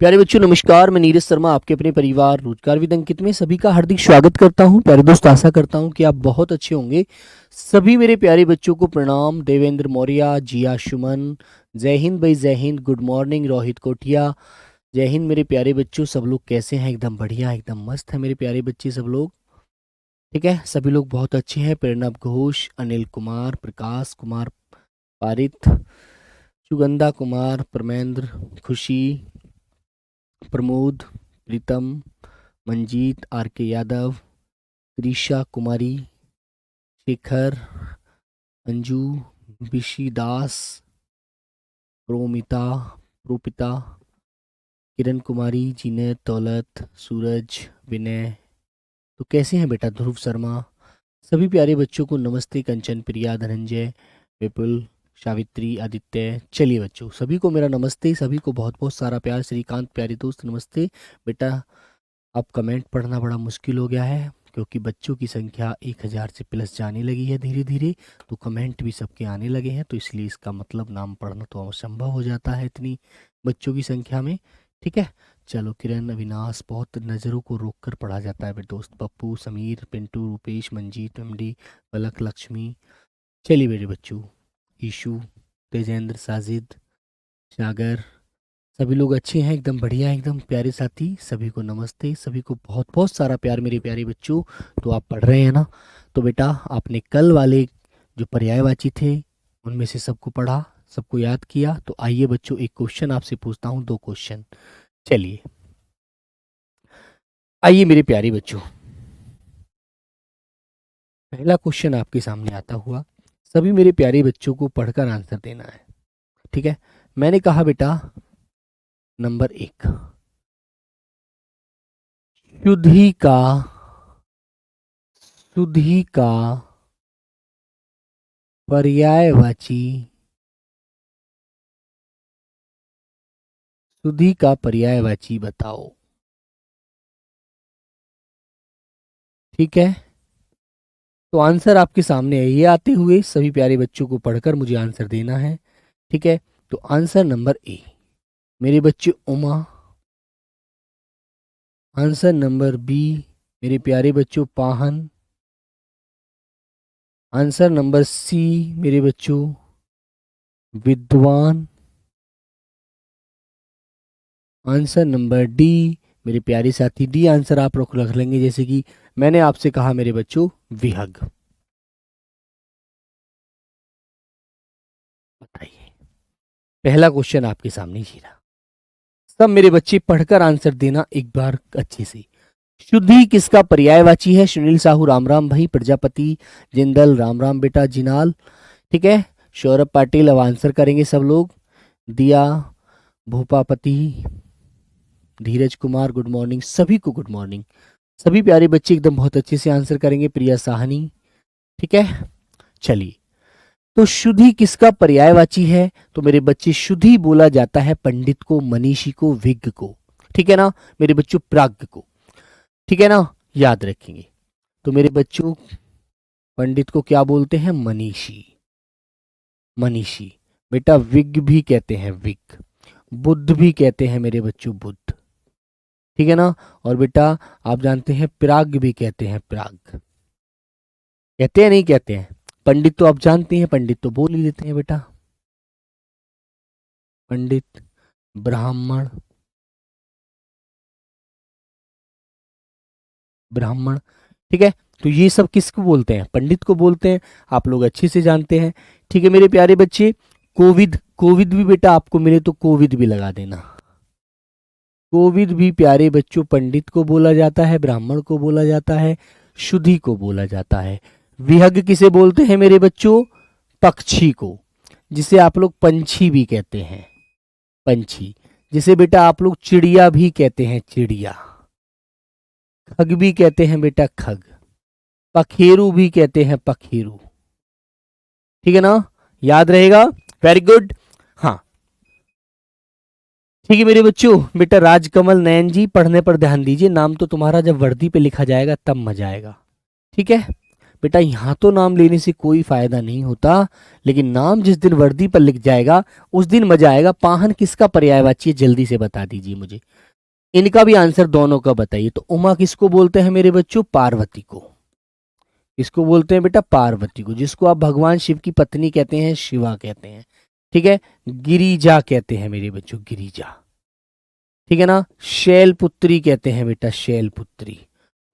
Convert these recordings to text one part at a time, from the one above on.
प्यारे बच्चों नमस्कार। मैं नीरज शर्मा आपके अपने परिवार रोजगार विद अंकित में सभी का हार्दिक स्वागत करता हूं। प्यारे दोस्त, आशा करता हूं कि आप बहुत अच्छे होंगे। सभी मेरे प्यारे बच्चों को प्रणाम। देवेंद्र मौर्य, जिया सुमन, जय हिंद भाई, जय हिंद। गुड मॉर्निंग रोहित कोटिया, जय हिंद मेरे प्यारे बच्चों। सब लोग कैसे हैं? एकदम बढ़िया, एकदम मस्त है मेरे प्यारे बच्चे सब लोग। ठीक है, सभी लोग बहुत अच्छे हैं। प्रणब घोष, अनिल कुमार, प्रकाश कुमार पारित, सुगंधा कुमार, परमेंद्र, खुशी, प्रमोद, प्रीतम, मंजीत, आर के यादव, त्रिशा कुमारी, शेखर, अंजू, बिशी दास, प्रोमिता, प्रोपिता, किरण कुमारी, जीनत, दौलत, सूरज, विनय। तो कैसे हैं बेटा? ध्रुव शर्मा। सभी प्यारे बच्चों को नमस्ते। कंचन, प्रिया, धनंजय, विपुल, सावित्री, आदित्य। चलिए बच्चों, सभी को मेरा नमस्ते। सभी को बहुत बहुत सारा प्यार। श्रीकांत प्यारे दोस्त नमस्ते। बेटा अब कमेंट पढ़ना बड़ा मुश्किल हो गया है क्योंकि बच्चों की संख्या 1000 से प्लस जाने लगी है धीरे धीरे। तो कमेंट भी सबके आने लगे हैं, तो इसलिए इसका मतलब नाम पढ़ना तो असंभव हो जाता है इतनी बच्चों की संख्या में। ठीक है, चलो। किरण, अविनाश, बहुत नज़रों को रोक कर पढ़ा जाता है मेरे दोस्त। पप्पू, समीर, पिंटू, रूपेश, मंजीत, एमडी, पलक, लक्ष्मी। चलिए मेरे बच्चों, ईशु, तेजेंद्र, साजिद, सागर, सभी लोग अच्छे हैं, एकदम बढ़िया, एकदम प्यारे साथी। सभी को नमस्ते। सभी को बहुत बहुत सारा प्यार मेरे प्यारे बच्चों। तो आप पढ़ रहे हैं ना? तो बेटा आपने कल वाले जो पर्यायवाची थे उनमें से सबको पढ़ा, सबको याद किया। तो आइए बच्चों, एक क्वेश्चन आपसे पूछता हूँ, दो क्वेश्चन। चलिए आइए मेरे प्यारे बच्चों, पहला क्वेश्चन आपके सामने आता हुआ। सभी मेरे प्यारे बच्चों को पढ़कर आंसर देना है। ठीक है, मैंने कहा बेटा नंबर 1, शुद्धि का, शुद्धि का पर्यायवाची, शुद्धि का पर्यायवाची बताओ। ठीक है, तो आंसर आपके सामने है। ये आते हुए सभी प्यारे बच्चों को पढ़कर मुझे आंसर देना है। ठीक है, तो आंसर नंबर ए मेरे बच्चे उमा। आंसर नंबर बी मेरे प्यारे बच्चों पाहन। आंसर नंबर सी मेरे बच्चों विद्वान। आंसर नंबर डी मेरे प्यारे साथी, डी आंसर आप लोग रख लेंगे जैसे कि मैंने आपसे कहा मेरे बच्चों, विहग। बताइए, पहला क्वेश्चन आपके सामने ही रहा। सब मेरे बच्चे पढ़कर आंसर देना एक बार अच्छे से। शुद्धि किसका पर्यायवाची है? सुनील साहू, राम राम भाई। प्रजापति, जिंदल, राम राम बेटा। जिनाल, ठीक है। सौरभ पाटिल, अब आंसर करेंगे सब लोग। दिया, भूपापति, धीरज कुमार, गुड मॉर्निंग। सभी को गुड मॉर्निंग। सभी प्यारे बच्चे एकदम बहुत अच्छे से आंसर करेंगे। प्रिया साहनी, ठीक है। चलिए, तो शुद्धि किसका पर्यायवाची है? तो मेरे बच्चे शुद्धि बोला जाता है पंडित को, मनीषी को, विज्ञ को। ठीक है ना मेरे बच्चों, प्राज्ञ को। ठीक है ना, याद रखेंगे। तो मेरे बच्चों, पंडित को क्या बोलते हैं? मनीषी, मनीषी। बेटा विज्ञ भी कहते हैं, विज्ञ। बुद्ध भी कहते हैं मेरे बच्चों, बुद्ध। ठीक है ना। और बेटा आप जानते हैं प्राज्ञ भी कहते हैं, प्राज्ञ। कहते हैं नहीं कहते हैं? पंडित तो आप जानते हैं, पंडित तो बोल ही देते हैं बेटा। पंडित, ब्राह्मण, ब्राह्मण। ठीक है, तो ये सब किसको बोलते हैं? पंडित को बोलते हैं। आप लोग अच्छे से जानते हैं। ठीक है मेरे प्यारे बच्चे, कोविद, कोविद भी बेटा आपको मिले तो कोविद भी लगा देना। कोविद भी प्यारे बच्चों पंडित को बोला जाता है, ब्राह्मण को बोला जाता है, शुद्धि को बोला जाता है। विहग किसे बोलते हैं मेरे बच्चों? पक्षी को, जिसे आप लोग पंछी भी कहते हैं, पंछी। जिसे बेटा आप लोग चिड़िया भी कहते हैं, चिड़िया। खग भी कहते हैं बेटा, खग। पखेरु भी कहते हैं, पखेरु। ठीक है ना, याद रहेगा। Very good. हाँ, ठीक है मेरे बच्चों। बेटा राजकमल नयन जी, पढ़ने पर ध्यान दीजिए। नाम तो तुम्हारा जब वर्दी पे लिखा जाएगा तब मजा आएगा। ठीक है, बेटा यहाँ तो नाम लेने से कोई फायदा नहीं होता, लेकिन नाम जिस दिन वर्दी पर लिख जाएगा उस दिन मजा आएगा। पाहन किसका पर्यायवाची है, जल्दी से बता दीजिए मुझे। इनका भी आंसर दोनों का बताइए। तो उमा किसको बोलते हैं मेरे बच्चों, पार्वती को। किसको बोलते हैं बेटा, पार्वती को, जिसको आप भगवान शिव की पत्नी कहते हैं, शिवा कहते हैं। ठीक है, गिरिजा कहते हैं मेरे बच्चों, गिरिजा। ठीक है ना, शैलपुत्री कहते हैं बेटा, शैलपुत्री।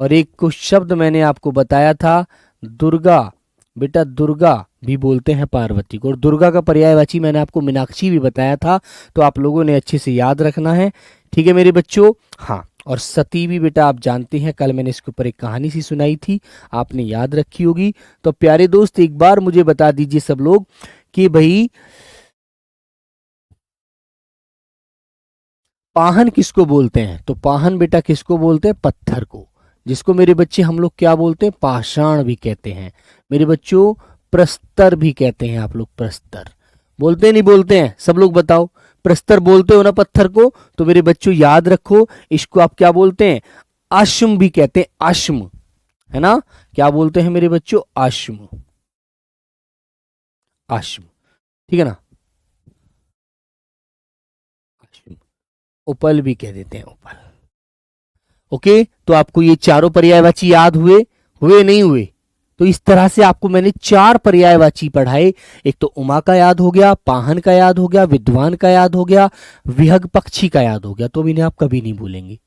और एक कुछ शब्द मैंने आपको बताया था, दुर्गा। बेटा दुर्गा भी बोलते हैं पार्वती को। और दुर्गा का पर्यायवाची मैंने आपको मीनाक्षी भी बताया था, तो आप लोगों ने अच्छे से याद रखना है। ठीक है मेरे बच्चों। हाँ, और सती भी बेटा आप जानते हैं, कल मैंने इसके ऊपर एक कहानी सी सुनाई थी, आपने याद रखी होगी। तो प्यारे दोस्त एक बार मुझे बता दीजिए सब लोग कि भाई पाहन किसको बोलते हैं। तो पाहन बेटा किसको बोलते हैं, पत्थर को, जिसको मेरे बच्चे हम लोग क्या बोलते हैं, पाषाण भी कहते हैं मेरे बच्चों, प्रस्तर भी कहते हैं आप लोग, प्रस्तर बोलते हैं नहीं बोलते हैं, सब लोग बताओ। प्रस्तर बोलते हो ना पत्थर को, तो मेरे बच्चों याद रखो इसको आप क्या बोलते हैं, आश्म भी कहते हैं, आश्म, है ना। क्या बोलते हैं मेरे बच्चों, आश्म, आश्म। ठीक है ना, आश्म। उपल भी कह देते हैं, उपल। ओके, तो आपको ये चारों पर्यायवाची याद हुए, हुए नहीं हुए। तो इस तरह से आपको मैंने 4 पर्यायवाची पढ़ाए। एक तो उमा का याद हो गया, पाहन का याद हो गया, विद्वान का याद हो गया, विहग पक्षी का याद हो गया। तो इन्हें आप कभी नहीं भूलेंगे।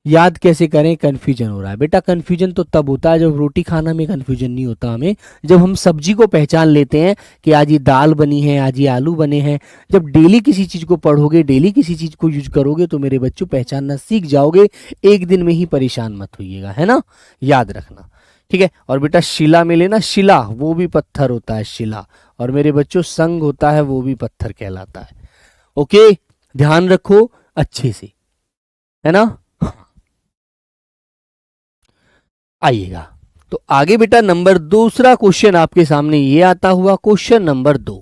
याद कैसे करें, कंफ्यूजन हो रहा है बेटा। कंफ्यूजन तो तब होता है जब रोटी खाना में कंफ्यूजन नहीं होता हमें, जब हम सब्जी को पहचान लेते हैं कि आज ये दाल बनी है, आज ये आलू बने हैं। जब डेली किसी चीज को पढ़ोगे, डेली किसी चीज को यूज करोगे, तो मेरे बच्चों पहचानना सीख जाओगे। एक दिन में ही परेशान मत होइएगा, है ना, याद रखना। ठीक है, और बेटा शिला में लेना, शिला वो भी पत्थर होता है, शिला। और मेरे बच्चों संग होता है, वो भी पत्थर कहलाता है। ओके, ध्यान रखो अच्छे से, है ना। आइएगा, तो आगे बेटा नंबर दूसरा क्वेश्चन आपके सामने ये आता हुआ, क्वेश्चन नंबर 2।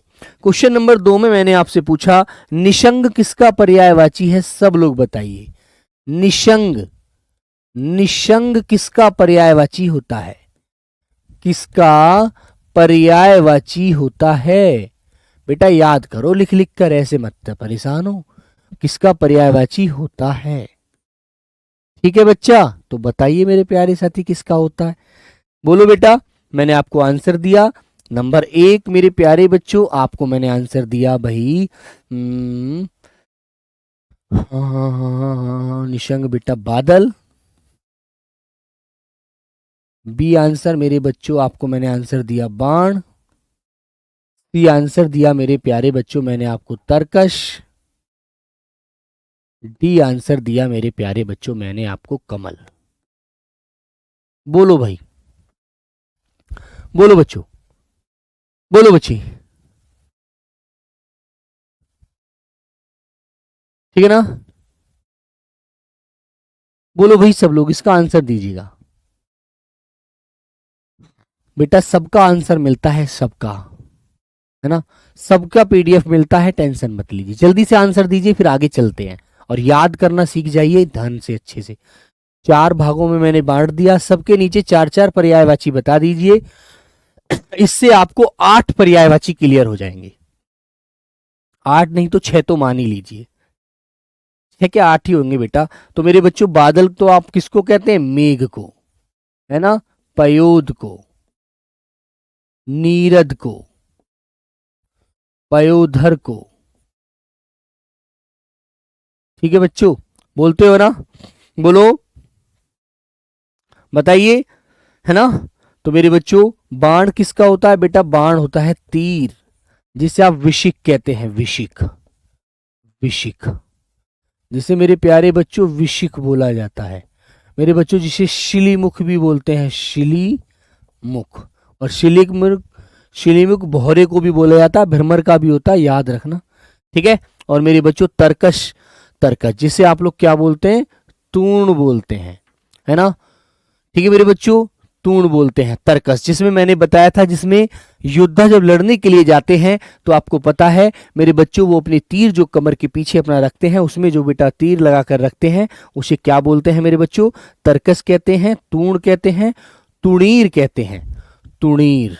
क्वेश्चन नंबर 2 में मैंने आपसे पूछा निशंग किसका पर्यायवाची है, सब लोग बताइए। निशंग, निशंग किसका पर्यायवाची होता है, किसका पर्यायवाची होता है। बेटा याद करो, लिख लिख कर ऐसे मत परेशान हो, किसका पर्यायवाची होता है। ठीक है बच्चा, तो बताइए मेरे प्यारे साथी किसका होता है, बोलो बेटा। मैंने आपको आंसर दिया नंबर 1 मेरे प्यारे बच्चों, आपको मैंने आंसर दिया भाई हाँ, निशंग बेटा बादल। बी आंसर मेरे बच्चों आपको मैंने आंसर दिया बाण। सी आंसर दिया मेरे प्यारे बच्चों मैंने आपको तरकश। डी आंसर दिया मेरे प्यारे बच्चों मैंने आपको कमल। बोलो भाई, बोलो बच्चों, बोलो बच्ची, ठीक है ना। बोलो भाई सब लोग, इसका आंसर दीजिएगा। बेटा सबका आंसर मिलता है, सबका, है ना, सबका पीडीएफ मिलता है, टेंशन मत लीजिए। जल्दी से आंसर दीजिए, फिर आगे चलते हैं। और याद करना सीख जाइए ध्यान से, अच्छे से। 4 भागों में मैंने बांट दिया, सबके नीचे 4-4 पर्यायवाची बता दीजिए। इससे आपको 8 पर्यायवाची क्लियर हो जाएंगे। 8 नहीं तो 6 तो मान ही लीजिए, 6 क्या 8 ही होंगे बेटा। तो मेरे बच्चों बादल तो आप किसको कहते हैं, मेघ को, है ना, पयोद को, नीरद को, पयोधर को। ठीक है बच्चों, बोलते हो ना, बोलो, बताइए, है ना। तो मेरे बच्चों बाण किसका होता है बेटा, बाण होता है तीर, जिसे आप विशिक कहते हैं, विशिक, विशिक, जिसे मेरे प्यारे बच्चों विशिक बोला जाता है। मेरे बच्चों जिसे शिलीमुख भी बोलते हैं, शिलीमुख। और शिलीमुख, शिलीमुख भौरे को भी बोला जाता है, भ्रमर का भी होता है, याद रखना। ठीक है, और मेरे बच्चों तरकश, तरकश जिसे आप लोग क्या बोलते हैं, तूर्ण बोलते हैं, है ना। ठीक है मेरे बच्चों, तूर्ण बोलते हैं, तरकस, जिसमें मैंने बताया था, जिसमें योद्धा जब लड़ने के लिए जाते हैं तो आपको पता है मेरे बच्चों, वो अपने तीर जो कमर के पीछे अपना रखते हैं, उसमें जो बेटा तीर लगा कर रखते हैं, उसे क्या बोलते हैं मेरे बच्चों, तरकस कहते हैं, तूर्ण कहते हैं, तुणीर कहते हैं, तुणीर,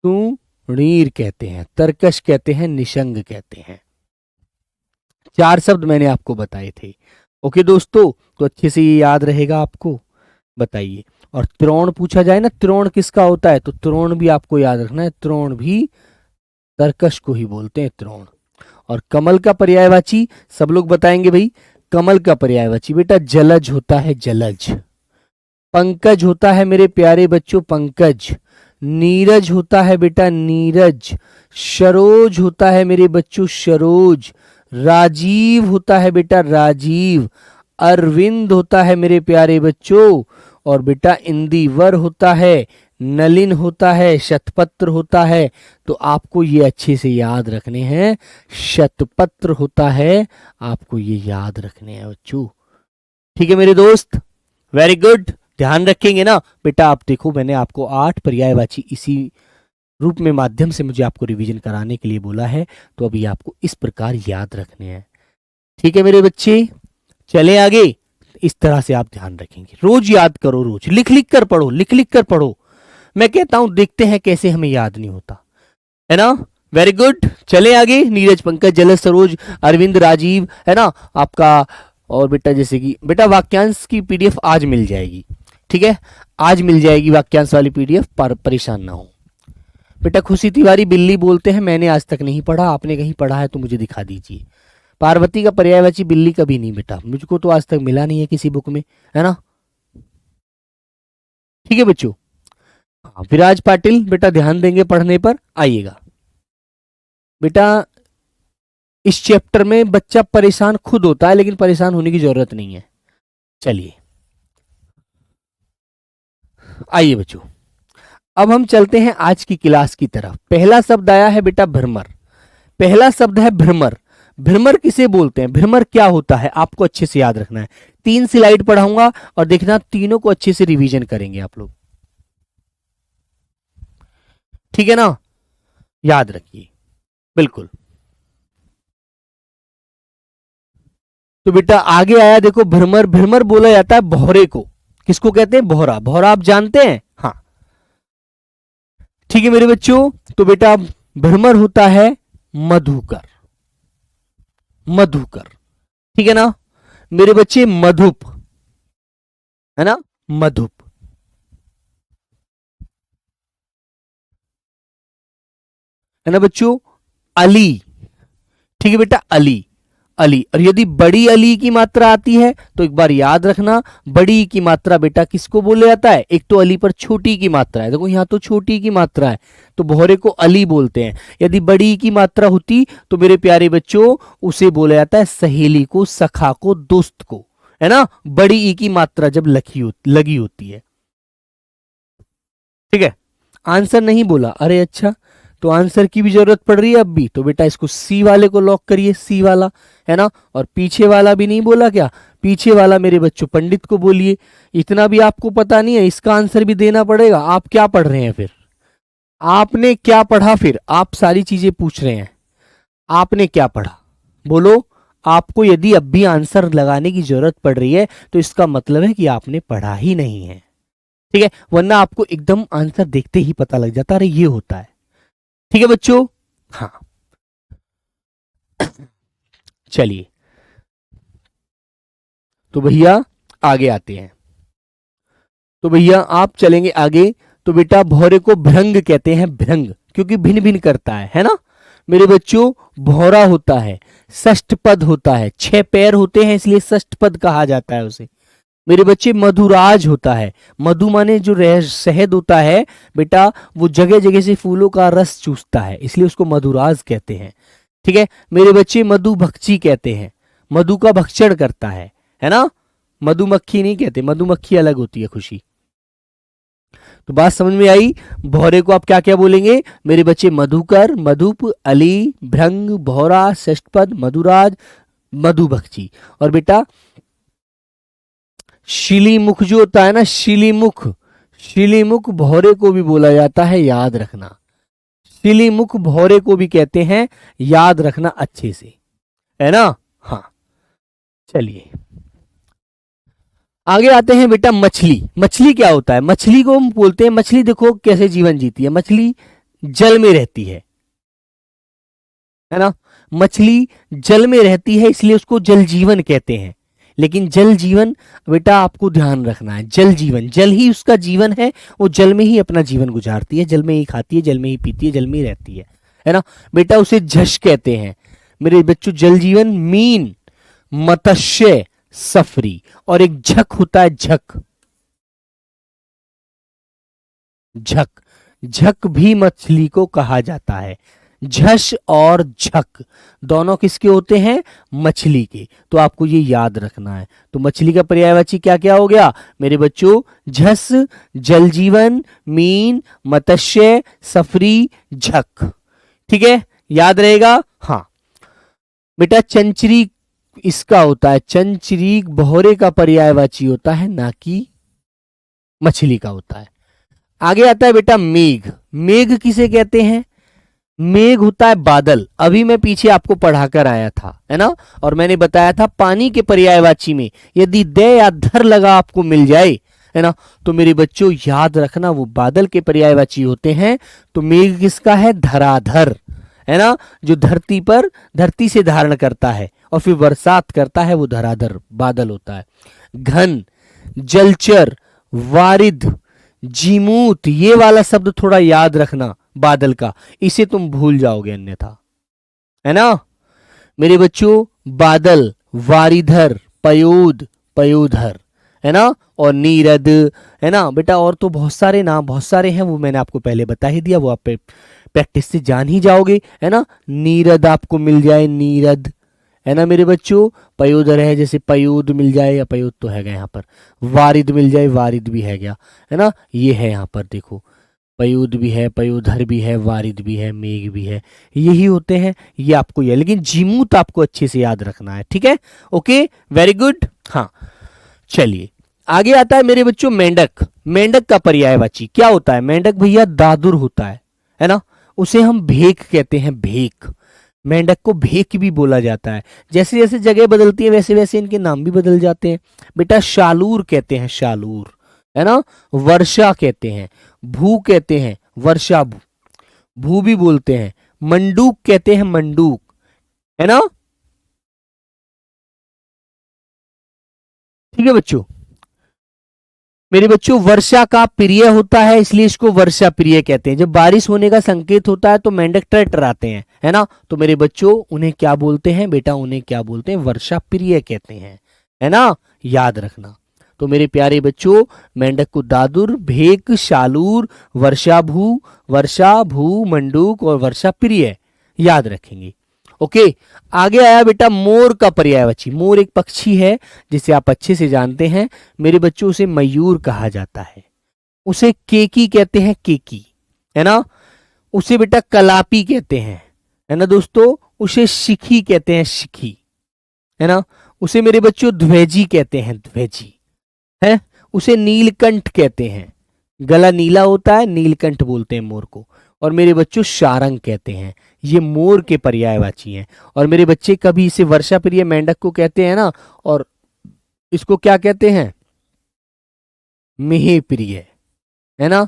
तुणीर कहते हैं, तरकश कहते हैं, निशंग कहते हैं। 4 शब्द मैंने आपको बताए थे। ओके दोस्तों, तो अच्छे से ये याद रहेगा आपको। बताइए, और त्रोण पूछा जाए ना, त्रोण किसका होता है, तो त्रोण भी आपको याद रखना है, त्रोण भी तरकश को ही बोलते हैं, त्रोण। और कमल का पर्यायवाची सब लोग बताएंगे भाई। कमल का पर्यायवाची बेटा जलज होता है, जलज। पंकज होता है मेरे प्यारे बच्चों, पंकज। नीरज होता है बेटा, नीरज। सरोज होता है मेरे बच्चों, सरोज। राजीव होता है बेटा, राजीव। अरविंद होता है मेरे प्यारे बच्चों, और बेटा इंदिवर होता है, नलिन होता है, शतपत्र होता है। तो आपको ये अच्छे से याद रखने हैं, शतपत्र होता है, आपको ये याद रखने हैं बच्चों। ठीक है मेरे दोस्त, वेरी गुड, ध्यान रखेंगे ना बेटा। आप देखो, मैंने आपको 8 पर्यायवाची इसी रूप में माध्यम से मुझे आपको रिवीजन कराने के लिए बोला है, तो अभी आपको इस प्रकार याद रखने हैं। ठीक है मेरे बच्चे, चले आगे। इस तरह से आप ध्यान रखेंगे, रोज याद करो, रोज लिख लिख कर पढ़ो, लिख लिख कर पढ़ो। मैं कहता हूं देखते हैं कैसे हमें याद नहीं होता है ना। वेरी गुड, चले आगे। नीरज, पंकज, जलज, सरोज, अरविंद, राजीव, है ना आपका। और बेटा जैसे कि बेटा वाक्यांश की पीडीएफ आज मिल जाएगी, ठीक है, आज मिल जाएगी वाक्यांश वाली पीडीएफ, पर परेशान ना हो बेटा। खुशी तिवारी बिल्ली बोलते हैं, मैंने आज तक नहीं पढ़ा, आपने कहीं पढ़ा है तो मुझे दिखा दीजिए। पार्वती का पर्यायवाची बिल्ली कभी नहीं बेटा, मुझको तो आज तक मिला नहीं है किसी बुक में, है ना। ठीक है बच्चों। विराज पाटिल बेटा ध्यान देंगे पढ़ने पर, आइएगा बेटा। इस चैप्टर में बच्चा परेशान खुद होता है, लेकिन परेशान होने की जरूरत नहीं है। चलिए आइए बच्चों, अब हम चलते हैं आज की क्लास की तरफ। पहला शब्द आया है बेटा भ्रमर, पहला शब्द है भ्रमर। भ्रमर किसे बोलते हैं, भ्रमर क्या होता है, आपको अच्छे से याद रखना है। 3 स्लाइड पढ़ाऊंगा और देखना तीनों को अच्छे से रिवीजन करेंगे आप लोग, ठीक है ना, याद रखिए बिल्कुल। तो बेटा आगे आया देखो भ्रमर, भ्रमर बोला जाता है भौरे को। किसको कहते हैं, भौरा। भौरा आप जानते हैं, हाँ ठीक है मेरे बच्चों। तो बेटा भ्रमर होता है मधुकर, मधुकर, ठीक है ना मेरे बच्चे। मधुप है ना, मधुप है ना बच्चों। अली, ठीक है बेटा, अली, अली। और यदि बड़ी अली की मात्रा आती है तो एक बार याद रखना, बड़ी की मात्रा बेटा किसको बोले जाता है, एक तो अली पर छोटी की मात्रा है, देखो यहां तो छोटी की मात्रा है तो भौरे को अली बोलते हैं। यदि बड़ी की मात्रा होती तो मेरे प्यारे बच्चों उसे बोला जाता है सहेली को, सखा को, दोस्त को, है ना। बड़ी ई की मात्रा जब लगी होती है, ठीक है। आंसर नहीं बोला, अरे अच्छा, तो आंसर की भी जरूरत पड़ रही है अब भी, तो बेटा इसको सी वाले को लॉक करिए, सी वाला, है ना। और पीछे वाला भी नहीं बोला क्या, पीछे वाला मेरे बच्चों पंडित को बोलिए। इतना भी आपको पता नहीं है, इसका आंसर भी देना पड़ेगा। आप क्या पढ़ रहे हैं फिर, आपने क्या पढ़ा फिर, आप सारी चीजें पूछ रहे हैं, आपने क्या पढ़ा बोलो। आपको यदि अब भी आंसर लगाने की जरूरत पड़ रही है तो इसका मतलब है कि आपने पढ़ा ही नहीं है, ठीक है, वरना आपको एकदम आंसर देखते ही पता लग जाता, अरे ये होता है, ठीक है बच्चों। हाँ चलिए, तो भैया आगे आते हैं। तो भैया आप चलेंगे आगे। तो बेटा भौरे को भृंग कहते हैं, भृंग, क्योंकि भिन्न भिन्न करता है ना मेरे बच्चों। भौरा होता है, षष्ठ पद होता है, 6 पैर होते हैं इसलिए षष्ठ पद कहा जाता है उसे मेरे बच्चे। मधुराज होता है, मधु माने जो शहद होता है बेटा, वो जगह जगह से फूलों का रस चूसता है इसलिए उसको मधुराज कहते हैं, ठीक है मेरे बच्चे। मधुभक्षी कहते हैं, मधु का भक्षण करता है ना। मधुमक्खी नहीं कहते, मधुमक्खी अलग होती है, खुशी। तो बात समझ में आई। भौरे को आप क्या क्या बोलेंगे मेरे बच्चे, मधुकर, मधुप, अली, भृंग, भौरा, षष्ठपद, मधुराज, मधुभक्षी। और बेटा शिलीमुख जो होता है ना, शिलीमुख, शिलीमुख भौरे को भी बोला जाता है, याद रखना। शिलीमुख भौरे को भी कहते हैं, याद रखना अच्छे से, है ना। हाँ चलिए आगे आते हैं बेटा मछली। मछली क्या होता है? मछली को हम बोलते हैं, मछली देखो कैसे जीवन जीती है। मछली जल में रहती है ना। मछली जल में रहती है, इसलिए उसको जल जीवन कहते हैं। लेकिन जल जीवन बेटा आपको ध्यान रखना है, जल जीवन, जल ही उसका जीवन है। वो जल में ही अपना जीवन गुजारती है, जल में ही खाती है, जल में ही पीती है, जल में ही रहती है ना बेटा। उसे झष कहते हैं मेरे बच्चों। जल जीवन मीन, मत्स्य, सफरी, और एक झक होता है, झक। झक, झक भी मछली को कहा जाता है। झष और झक दोनों किसके होते हैं? मछली के। तो आपको ये याद रखना है। तो मछली का पर्यायवाची क्या क्या हो गया मेरे बच्चों? झस, जल जीवन, मीन, मत्स्य, सफरी, झक। ठीक है, याद रहेगा। हाँ बेटा, चंचरी इसका होता है, चंचरी भौरे का पर्यायवाची होता है, ना कि मछली का होता है। आगे आता है बेटा मेघ। मेघ किसे कहते हैं? मेघ होता है बादल। अभी मैं पीछे आपको पढ़ाकर आया था, है ना, और मैंने बताया था पानी के पर्यायवाची में यदि दे या धर लगा आपको मिल जाए, है ना, तो मेरे बच्चों याद रखना वो बादल के पर्यायवाची होते हैं। तो मेघ किसका है? धराधर, है ना, जो धरती पर, धरती से धारण करता है और फिर बरसात करता है, वो धराधर बादल होता है। घन, जलचर, वारिद, जीमूत, ये वाला शब्द थोड़ा याद रखना बादल का, इसे तुम भूल जाओगे अन्यथा, है ना मेरे बच्चों। बादल, वारिधर, पयोद, पयोधर, है ना, और नीरद, है ना बेटा। और तो बहुत सारे नाम, बहुत सारे हैं, वो मैंने आपको पहले बता ही दिया, वो आप प्रैक्टिस से जान ही जाओगे, है ना। नीरद आपको मिल जाए, नीरद, है ना मेरे बच्चों। पयोदर है, जैसे पयोद मिल जाए, या पयोद तो है यहाँ पर। वारिद मिल जाए, वारिद भी है गया, है ना। ये है यहाँ पर देखो, पयोद भी है, पयोधर भी है, वारिद भी है, मेघ भी है, यही होते हैं। ये आपको ये, लेकिन जीमूत आपको अच्छे से याद रखना है। ठीक है, ओके, वेरी गुड। हाँ चलिए, आगे आता है मेरे बच्चों मेंढक। मेंढक का पर्यायवाची क्या होता है? मेंढक भैया दादुर होता है ना। उसे हम भेक कहते हैं, भेक। मेंढक को भेक भी बोला जाता है। जैसे जैसे जगह बदलती है वैसे वैसे इनके नाम भी बदल जाते हैं। बेटा शालूर कहते हैं, शालूर, है ना। वर्षा कहते हैं, भू कहते हैं, वर्षा भू, भू भी बोलते हैं। मंडूक कहते हैं, मंडूक, है ना। ठीक है बच्चों। मेरे बच्चों वर्षा का प्रिय होता है, इसलिए इसको वर्षा प्रिय कहते हैं। जब बारिश होने का संकेत होता है तो मेंढक टरटराते हैं, है ना। तो मेरे बच्चों उन्हें क्या बोलते हैं बेटा? उन्हें क्या बोलते हैं? वर्षा प्रिय कहते हैं, है ना, याद रखना। तो मेरे प्यारे बच्चों, मेंढक को दादुर, भेक, शालूर, वर्षा भू, मंडूक और वर्षा प्रिय याद रखेंगे। ओके, आगे आया बेटा मोर का पर्यायवाची। मोर एक पक्षी है जिसे आप अच्छे से जानते हैं मेरे बच्चों, उसे मयूर कहा जाता है। उसे केकी कहते हैं, केकी, है ना। उसे बेटा कलापी कहते हैं, है ना दोस्तों। उसे शिखी कहते हैं, शिखी, है ना। उसे मेरे बच्चों ध्वजी कहते हैं, ध्वजी, है। उसे नीलकंठ कहते हैं, गला नीला होता है, नीलकंठ बोलते हैं मोर को। और मेरे बच्चों शारंग कहते हैं। ये मोर के पर्यायवाची हैं। और मेरे बच्चे कभी इसे वर्षा प्रिय मेंढक को कहते हैं ना, और इसको क्या कहते हैं? मेह प्रिय, है ना।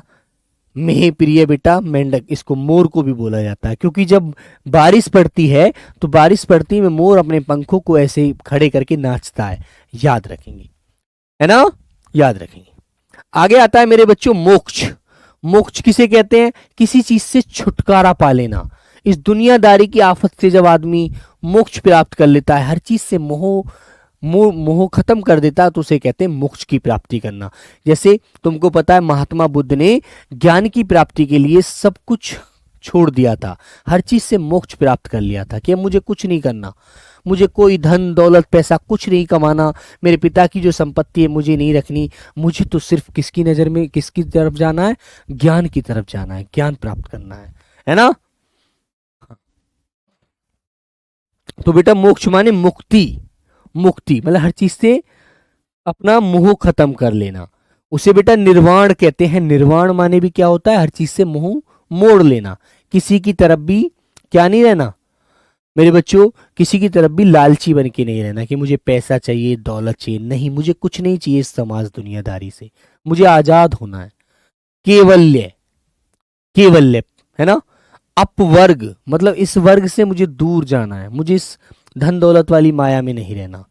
मेह प्रिय बेटा मेंढक, इसको मोर को भी बोला जाता है, क्योंकि जब बारिश पड़ती है तो बारिश पड़ती में मोर अपने पंखों को ऐसे खड़े करके नाचता है, याद रखेंगे, है ना, याद रखेंगे। आगे आता है मेरे बच्चों मोक्ष। मोक्ष किसे कहते हैं? किसी चीज से छुटकारा पा लेना। इस दुनियादारी की आफत से जब आदमी मोक्ष प्राप्त कर लेता है, हर चीज से मोह खत्म कर देता है, तो उसे कहते हैं मोक्ष की प्राप्ति करना। जैसे तुमको पता है महात्मा बुद्ध ने ज्ञान की प्राप्ति के लिए सब कुछ छोड़ दिया था, हर चीज से मोक्ष प्राप्त कर लिया था कि अब मुझे कुछ नहीं करना, मुझे कोई धन दौलत पैसा कुछ नहीं कमाना, मेरे पिता की जो संपत्ति है मुझे नहीं रखनी, मुझे तो सिर्फ किसकी नजर में किसकी तरफ जाना है? ज्ञान की तरफ जाना है, ज्ञान प्राप्त करना है ना। तो बेटा मोक्ष माने मुक्ति, मुक्ति मतलब हर चीज से अपना मोह खत्म कर लेना। उसे बेटा निर्वाण कहते हैं। निर्वाण माने भी क्या होता है? हर चीज से मोह मोड़ लेना, किसी की तरफ भी क्या नहीं रहना मेरे बच्चों किसी की तरफ भी लालची बन के नहीं रहना कि मुझे पैसा चाहिए, दौलत चाहिए। नहीं, मुझे कुछ नहीं चाहिए इस समाज दुनियादारी से। मुझे आजाद होना है। केवल्य, केवल्य, है ना। अपवर्ग मतलब इस वर्ग से मुझे दूर जाना है। मुझे इस धन दौलत वाली माया में नहीं रहना।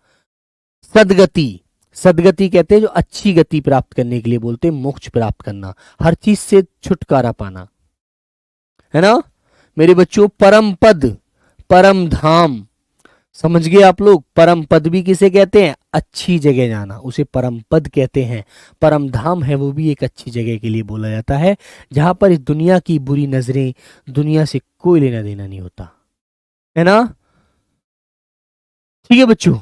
सदगति, सदगति कहते हैं जो अच्छी गति प्राप्त करने के लिए बोलते हैं, मोक्ष प्राप्त करना, हर चीज से छुटकारा पाना, है ना। मेरे बच्चों परम पद, परम धाम, समझ गए आप लोग। परम पद भी किसे कहते हैं? अच्छी जगह जाना, उसे परम पद कहते हैं। परम धाम है वो भी एक अच्छी जगह के लिए बोला जाता है, जहां पर इस दुनिया की बुरी नजरें, दुनिया से कोई लेना देना नहीं होता, है ना। ठीक है बच्चों,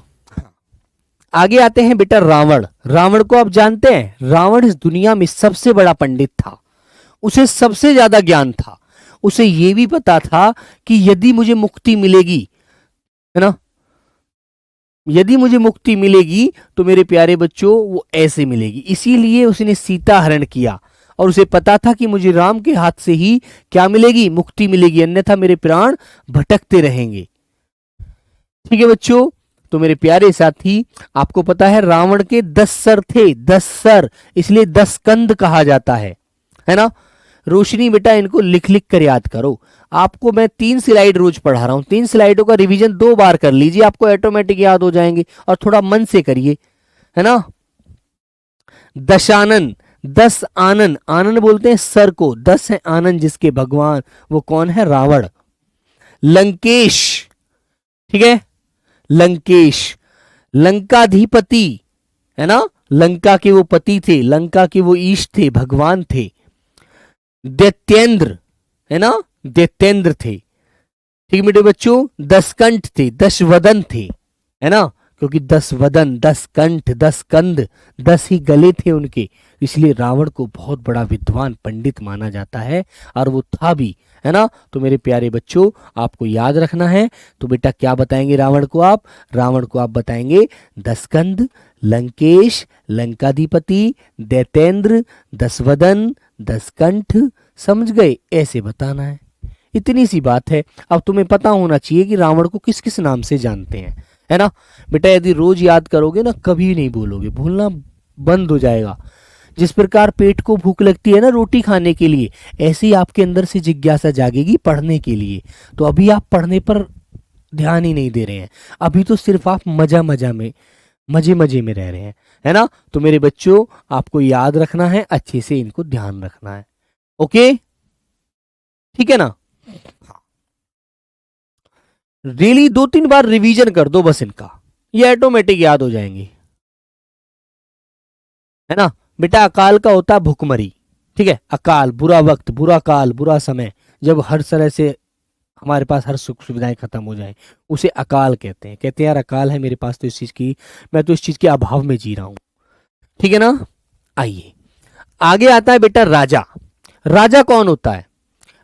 आगे आते हैं बेटा रावण। रावण को आप जानते हैं? रावण इस दुनिया में सबसे बड़ा पंडित था। उसे सबसे ज्यादा ज्ञान था। उसे यह भी पता था कि यदि मुझे मुक्ति मिलेगी, है ना, यदि मुझे मुक्ति मिलेगी तो मेरे प्यारे बच्चों वो ऐसे मिलेगी। इसीलिए उसने सीता हरण किया और उसे पता था कि मुझे राम के हाथ से ही क्या मिलेगी? मुक्ति मिलेगी, अन्यथा मेरे प्राण भटकते रहेंगे। ठीक है बच्चों, तो मेरे प्यारे साथी आपको पता है रावण के 10 सर थे, 10 सर, इसलिए 10 कंध कहा जाता है ना। रोशनी बेटा इनको लिख लिख कर याद करो। आपको मैं 3 स्लाइड रोज पढ़ा रहा हूं, 3 स्लाइडों का रिवीजन 2 बार कर लीजिए, आपको ऑटोमेटिक याद हो जाएंगे। और थोड़ा मन से करिए, है ना। दशानन, 10 आनन, आनन बोलते हैं सर को, 10 है आनन जिसके भगवान, वो कौन है? रावण। लंकेश, ठीक है, लंकेश, लंकाधिपति, है ना, लंका के वो पति थे, लंका के वो ईश थे, भगवान थे। दैत्येंद्र, है ना, दैत्येंद्र थे। ठीक मेरे बच्चों, 10 कंठ थे, 10 वदन थे, है ना, क्योंकि 10 वदन, 10 कंठ, 10 कंध, 10 ही गले थे उनके, इसलिए रावण को बहुत बड़ा विद्वान पंडित माना जाता है, और वो था भी, है ना। तो मेरे प्यारे बच्चों आपको याद रखना है। तो बेटा क्या बताएंगे रावण को आप? रावण को आप बताएंगे 10 कंध, लंकेश, लंकाधिपति, दैतेंद्र, 10 वदन, 10 कंठ। समझ गए? ऐसे बताना है, इतनी सी बात है। अब तुम्हें पता होना चाहिए कि रावण को किस किस नाम से जानते हैं, है ना। बेटा यदि रोज याद करोगे ना, कभी नहीं भूलोगे, भूलना बंद हो जाएगा। जिस प्रकार पेट को भूख लगती है ना रोटी खाने के लिए, ऐसे ही आपके अंदर से जिज्ञासा जागेगी पढ़ने के लिए। तो अभी आप पढ़ने पर ध्यान ही नहीं दे रहे हैं, अभी तो सिर्फ आप मजा मजा में, मजे मजे में रह रहे हैं, है ना। तो मेरे बच्चों आपको याद रखना है, अच्छे से इनको ध्यान रखना है। ओके, ठीक है ना। डेली 2-3 बार रिवीजन कर दो बस इनका, ये ऑटोमेटिक याद हो जाएंगे, है ना। बेटा अकाल का होता है भुखमरी, ठीक है। अकाल बुरा वक्त, बुरा काल, बुरा समय, जब हर तरह से हमारे पास हर सुख सुविधाएं खत्म हो जाए, उसे अकाल कहते हैं। कहते हैं यार अकाल है मेरे पास तो इस चीज की, मैं तो इस चीज के अभाव में जी रहा हूं, ठीक है ना। आइए आगे आता है बेटा राजा। राजा कौन होता है?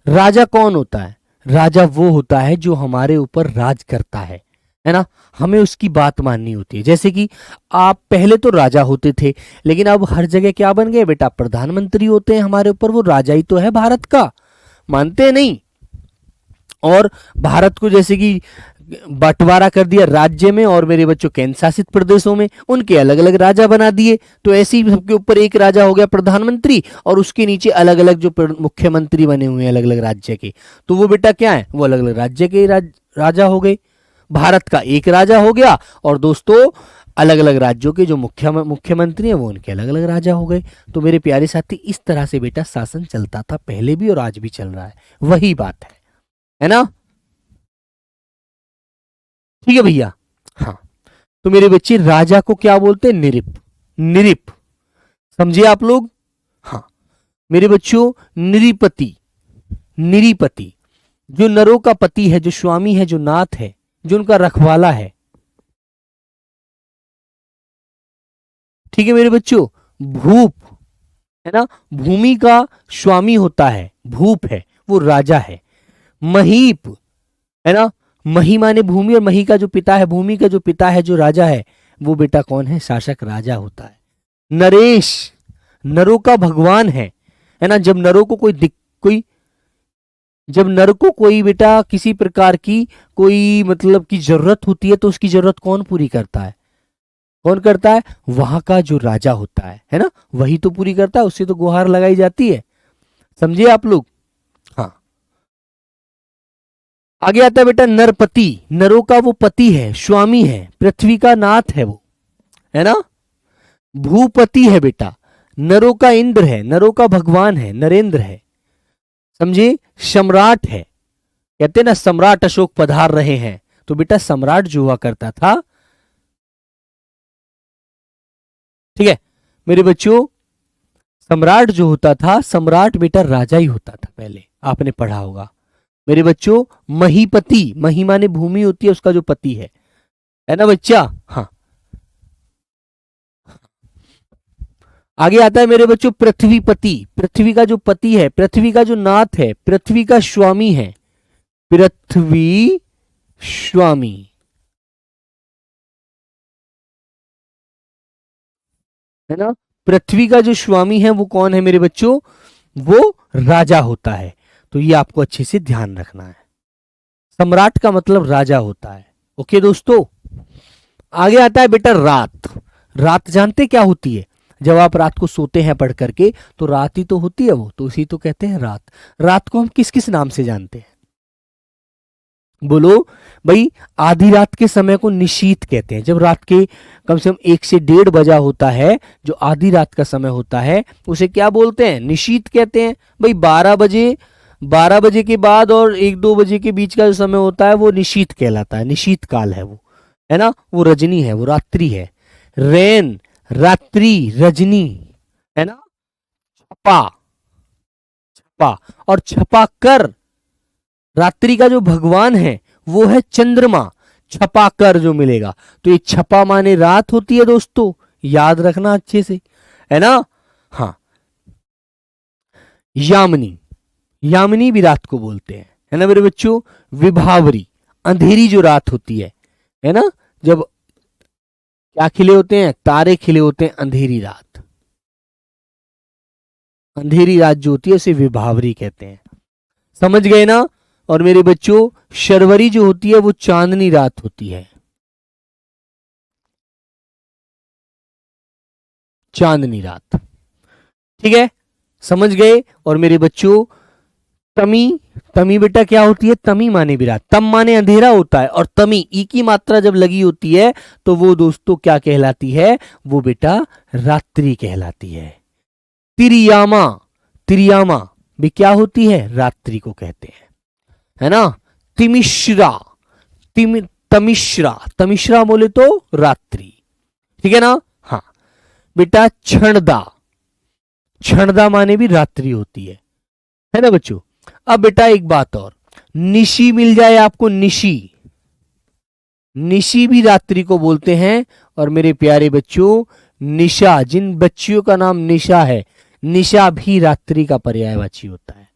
राजा कौन होता है? राजा वो होता है जो हमारे ऊपर राज करता है ना। हमें उसकी बात माननी होती है। जैसे कि आप पहले तो राजा होते थे, लेकिन अब हर जगह क्या बन गए बेटा? प्रधानमंत्री होते हैं हमारे ऊपर, वो राजा ही तो है भारत का, मानते हैं नहीं। और भारत को जैसे कि बंटवारा कर दिया राज्य में और मेरे बच्चों केंद्र शासित प्रदेशों में, उनके अलग अलग राजा बना दिए। तो ऐसे ही सबके ऊपर एक राजा हो गया प्रधानमंत्री, और उसके नीचे अलग अलग जो मुख्यमंत्री बने हुए हैं अलग अलग राज्य के, तो वो बेटा क्या है? वो अलग अलग राज्य के राजा हो गए। भारत का एक राजा हो गया, और दोस्तों अलग अलग राज्यों के जो मुख्यमंत्री हैं वो उनके अलग अलग राजा हो गए। तो मेरे प्यारे साथी इस तरह से बेटा शासन चलता था पहले भी और आज भी चल रहा है, वही बात है ना। ठीक है भैया। हाँ, तो मेरे बच्चे राजा को क्या बोलते हैं? निरिप, निरिप, समझिए आप लोग। हाँ मेरे बच्चों, निरिपति, निरिपति जो नरों का पति है, जो स्वामी है, जो नाथ है, जो उनका रखवाला है, ठीक है मेरे बच्चों। भूप, है ना, भूमि का स्वामी होता है, भूप है, वो राजा है। महीप, है ना, मही माने भूमि, और मही का जो पिता है, भूमि का जो पिता है, जो राजा है, वो बेटा कौन है? शासक राजा होता है। नरेश, नरों का भगवान है ना। जब नरों को कोई जब नर को कोई बेटा किसी प्रकार की कोई मतलब की जरूरत होती है तो उसकी जरूरत कौन पूरी करता है? कौन करता है? वहां का जो राजा होता है ना, वही तो पूरी करता है, उससे तो गुहार लगाई जाती है। समझिए आप लोग। हाँ, आगे आता है बेटा नरपति। नरों का वो पति है, स्वामी है, पृथ्वी का नाथ है वो, है ना। भूपति है बेटा, नरों का इंद्र है, नरों का भगवान है, नरेंद्र है। समझिए, सम्राट है, कहते हैं ना सम्राट अशोक पधार रहे हैं, तो बेटा सम्राट जो हुआ करता था, ठीक है मेरे बच्चों, सम्राट जो होता था, सम्राट बेटा राजा ही होता था पहले, आपने पढ़ा होगा मेरे बच्चों। महीपति, मही माने भूमि होती है, उसका जो पति है ना बच्चा। हाँ, आगे आता है मेरे बच्चों पृथ्वीपति। पृथ्वी का जो पति है, पृथ्वी का जो नाथ है, पृथ्वी का स्वामी है, पृथ्वी स्वामी, है ना। पृथ्वी का जो स्वामी है वो कौन है मेरे बच्चों? वो राजा होता है। तो ये आपको अच्छे से ध्यान रखना है, सम्राट का मतलब राजा होता है। ओके दोस्तों, आगे आता है बेटा रात। रात जानते क्या होती है? जब आप रात को सोते हैं पढ़ करके तो रात ही तो होती है वो, तो उसी तो कहते हैं रात। रात को हम किस किस नाम से जानते हैं? बोलो भाई। आधी रात के समय को निशीथ कहते हैं, जब रात के कम से कम 1 से 1:30 बजा होता है, जो आधी रात का समय होता है उसे क्या बोलते हैं? निशीथ कहते हैं। भाई 12 बजे के बाद और 1-2 बजे के बीच का जो समय होता है वो निशीथ कहलाता है, निशीथ काल है वो, है ना। वो रजनी है, वो रात्रि है। रैन रात्रि, रजनी, है ना। छपा, छपा और छपा कर, रात्रि का जो भगवान है वो है चंद्रमा। छपा कर जो मिलेगा, तो ये छपा माने रात होती है दोस्तों, याद रखना अच्छे से, है ना। हाँ, यामिनी, यामिनी भी रात को बोलते हैं, है ना मेरे बच्चों। विभावरी, अंधेरी जो रात होती है ना, जब क्या खिले होते हैं? तारे खिले होते हैं, अंधेरी रात। अंधेरी रात जो होती है उसे विभावरी कहते हैं। समझ गए ना। और मेरे बच्चों शर्वरी जो होती है वो चांदनी रात होती है, चांदनी रात, ठीक है, समझ गए। और मेरे बच्चों तमी, तमी बेटा क्या होती है? तमी माने भी रात, तम माने अंधेरा होता है, और तमी ई की मात्रा जब लगी होती है तो वो दोस्तों क्या कहलाती है? वो बेटा रात्रि कहलाती है। तिरियामा, तिरियामा भी क्या होती है? रात्रि को कहते हैं, है ना। तिमिश्रा, तमिश्रा, तमिश्रा बोले तो रात्रि, ठीक है ना। हाँ बेटा क्षणदा, क्षणदा माने भी रात्रि होती है ना बच्चों। अब बेटा एक बात और, निशी मिल जाए आपको, निशी, निशी भी रात्रि को बोलते हैं। और मेरे प्यारे बच्चों निशा, जिन बच्चियों का नाम निशा है, निशा भी रात्रि का पर्यायवाची होता है।